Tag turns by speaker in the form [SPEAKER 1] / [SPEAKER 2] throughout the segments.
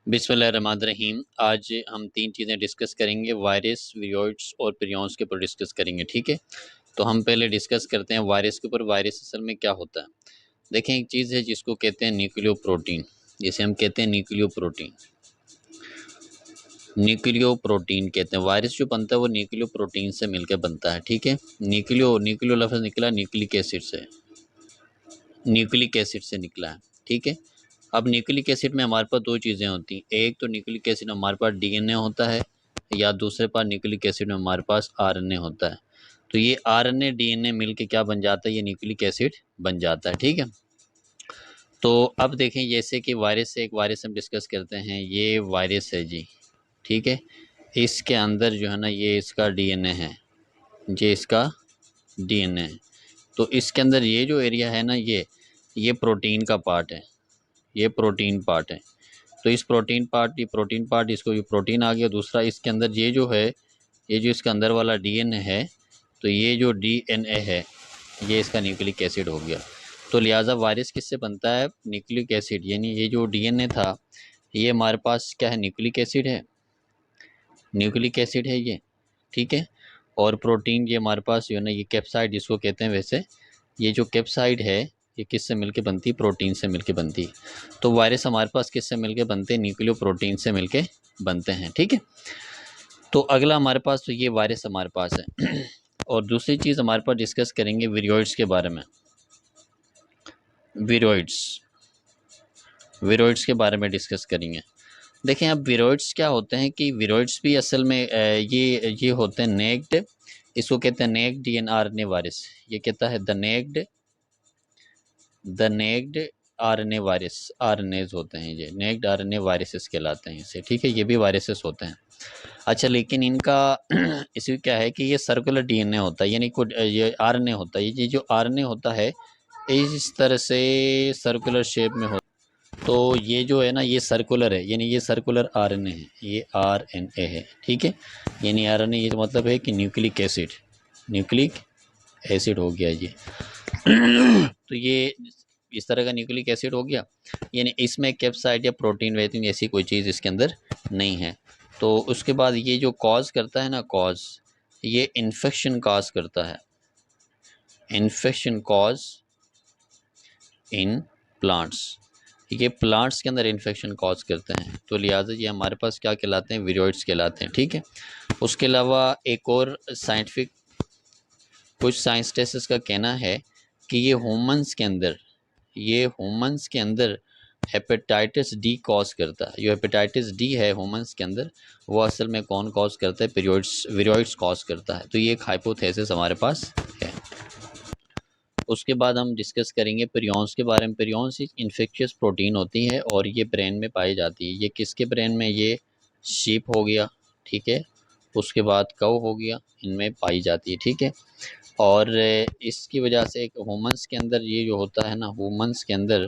[SPEAKER 1] बिस्मिल्लाहिर्रहमानिर्रहीम। आज हम तीन चीज़ें डिस्कस करेंगे, वायरस, विरोइड्स और प्रियॉन्स के ऊपर डिस्कस करेंगे। ठीक है, तो हम पहले डिस्कस करते हैं वायरस के ऊपर। वायरस असल में क्या होता है? देखें, एक चीज़ है जिसको कहते हैं न्यूक्लियो प्रोटीन, जिसे हम कहते हैं न्यूक्लियो प्रोटीन। न्यूक्लियो प्रोटीन कहते हैं वायरस जो बनता है वो न्यूक्लियो प्रोटीन से मिलकर बनता है। ठीक है, न्यूक्लियो न्यूक्लियो लफ्ज़ निकला न्यूक्लिक एसिड से, न्यूक्लिक एसिड से निकला है। ठीक है, अब न्यूक्लिक एसिड में हमारे पास दो चीज़ें होती हैं। एक तो न्यूक्लिक एसिड में हमारे पास डीएनए होता है, या दूसरे पास न्यूक्लिक एसिड में हमारे पास आरएनए होता है। तो ये आरएनए डीएनए मिलके क्या बन जाता है? ये न्यूक्लिक एसिड बन जाता है। ठीक है, तो अब देखें, जैसे कि वायरस से, एक वायरस हम डिस्कस करते हैं। ये वायरस है जी, ठीक है, इसके अंदर जो है ना ये इसका डीएनए है, ये इसका डीएनए है। तो इसके अंदर ये जो एरिया है ना, ये प्रोटीन का पार्ट है, ये प्रोटीन पार्ट है। तो इस प्रोटीन पार्ट, ये प्रोटीन पार्ट, इसको ये प्रोटीन आ गया। दूसरा इसके अंदर ये जो है, ये जो इसका अंदर वाला डीएनए है, तो ये जो डीएनए है ये इसका न्यूक्लिक एसिड हो गया। तो लिहाजा वायरस किससे बनता है? Nucleic acid. यानी ये जो डीएनए था ये हमारे पास क्या है? न्यूक्लिक एसिड है, न्यूक्लिक एसिड है ये। ठीक है, और प्रोटीन ये हमारे पास जो है ना ये कैप्साइड जिसको कहते हैं। वैसे ये जो कैप्साइड है ये किससे मिलके बनती है? प्रोटीन से मिलके बनती है। तो वायरस हमारे पास किससे मिलके बनते हैं? न्यूक्लियो प्रोटीन से मिलके बनते हैं। ठीक है, तो अगला हमारे पास, तो ये वायरस हमारे पास है। और दूसरी चीज़ हमारे पास डिस्कस करेंगे विरोइड्स के बारे में। विरोइड्स, विरोइड्स के बारे में डिस्कस करेंगे। देखें, अब विरोइड्स क्या होते हैं कि विरोइड्स भी असल में ये होते हैं नेक्ड, इसको कहते हैं नेक्ड डीएनआरएनए वायरस। ये कहता है the naked RNA virus, RNAs होते हैं ये, नेक्ड आरएनए वायरसेस कहलाते हैं इसे। ठीक है, ये भी वायरसेस होते हैं। अच्छा, लेकिन इनका इसी क्या है कि ये सर्कुलर डीएनए होता है, यानी कुछ ये आरएनए होता है। ये जो आरएनए होता है इस तरह से सर्कुलर शेप में होता है। तो ये जो है ना ये सर्कुलर है, यानी ये सर्कुलर आरएनए है, ये आरएनए है। ठीक है, यानी आरएनए ये मतलब है कि न्यूक्लिक एसिड, न्यूक्लिक एसिड हो गया ये। तो ये इस तरह का न्यूक्लिक एसिड हो गया, यानी इसमें कैप्साइड या प्रोटीन वेटिन ऐसी कोई चीज़ इसके अंदर नहीं है। तो उसके बाद ये जो कॉज करता है ना, कॉज, ये इन्फेक्शन कॉज करता है, इन्फेक्शन कॉज इन प्लांट्स। ये प्लांट्स के अंदर इन्फेक्शन कॉज करते हैं। तो लिहाजा ये हमारे पास क्या कहलाते हैं? विरोइड्स कहलाते हैं। ठीक है, उसके अलावा एक और साइंटिफिक, कुछ साइंटिस्ट्स का कहना है कि ये ह्यूमंस के अंदर, ये ह्यूमंस के अंदर हेपेटाइटिस डी कॉज करता है। जो हेपेटाइटिस डी है ह्यूमंस के अंदर, वो असल में कौन कॉज करता है? पीरियड्स, विरोइड्स कॉज करता है। तो ये एक हाइपोथेसिस हमारे पास है। उसके बाद हम डिस्कस करेंगे प्रियॉन्स के बारे में। प्रियॉन्स इन्फेक्शियस प्रोटीन होती है और ये ब्रेन में पाई जाती है। ये किसके ब्रेन में? ये शीप हो गया, ठीक है, उसके बाद कव हो गया, इनमें पाई जाती है। ठीक है, और इसकी वजह से एक ह्यूमंस के अंदर ये जो होता है ना, ह्यूमंस के अंदर,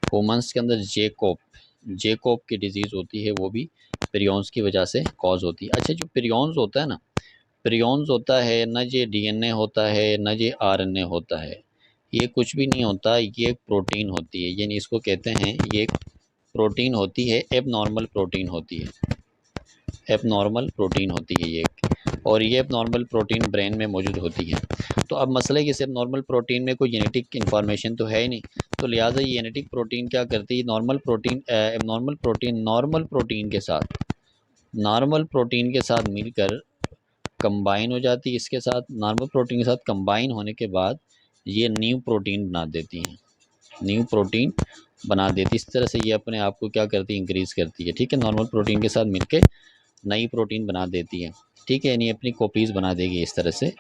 [SPEAKER 1] ह्यूमंस के अंदर जेकोब, जेकोब की डिजीज़ होती है, वो भी प्रियॉन्स की वजह से कॉज होती है। अच्छा, जो प्रियॉन्स होता है ना, प्रियॉन्स होता है ना, ये डीएनए होता है ना ये आरएनए होता है, ये कुछ भी नहीं होता, ये एक प्रोटीन होती है। यानी इसको कहते हैं, ये एक प्रोटीन होती है, एबनॉर्मल प्रोटीन होती है, एबनॉर्मल प्रोटीन होती है ये, और ये एबनॉर्मल प्रोटीन ब्रेन में मौजूद होती है। तो अब मसला है कि इस एबनॉर्मल प्रोटीन में कोई जेनेटिक इन्फॉर्मेशन तो है ही नहीं। तो लिहाजा ये जेनेटिक प्रोटीन क्या करती है? Normal protein, abnormal protein normal protein के साथ, नॉर्मल प्रोटीन के साथ मिलकर कंबाइन हो जाती है। इसके साथ, नॉर्मल प्रोटीन के साथ कंबाइन होने के बाद ये न्यू प्रोटीन बना देती हैं, न्यू प्रोटीन बना देती है। इस तरह से ये अपने आप को क्या करती है? इंक्रीज़ करती है। ठीक है, नॉर्मल प्रोटीन के साथ मिलके नई प्रोटीन बना देती है। ठीक है, यानी अपनी कॉपीज़ बना देगी इस तरह से।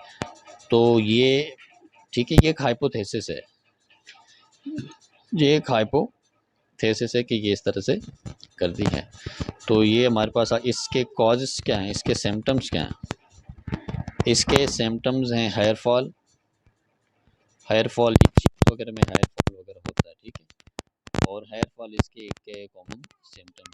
[SPEAKER 1] तो ये, ठीक है, ये एक हाइपोथेसिस है, ये एक हाइपोथेसिस है कि ये इस तरह से करती है। तो ये हमारे पास इसके कॉजेस क्या हैं, इसके सिम्टम्स क्या हैं? इसके सिम्टम्स हैं हेयर फॉल, हेयर फॉल वगैरह में हेयर फॉल वगैरह होता है। ठीक है, और हेयर फॉल इसके एक कॉमन सिम्टम,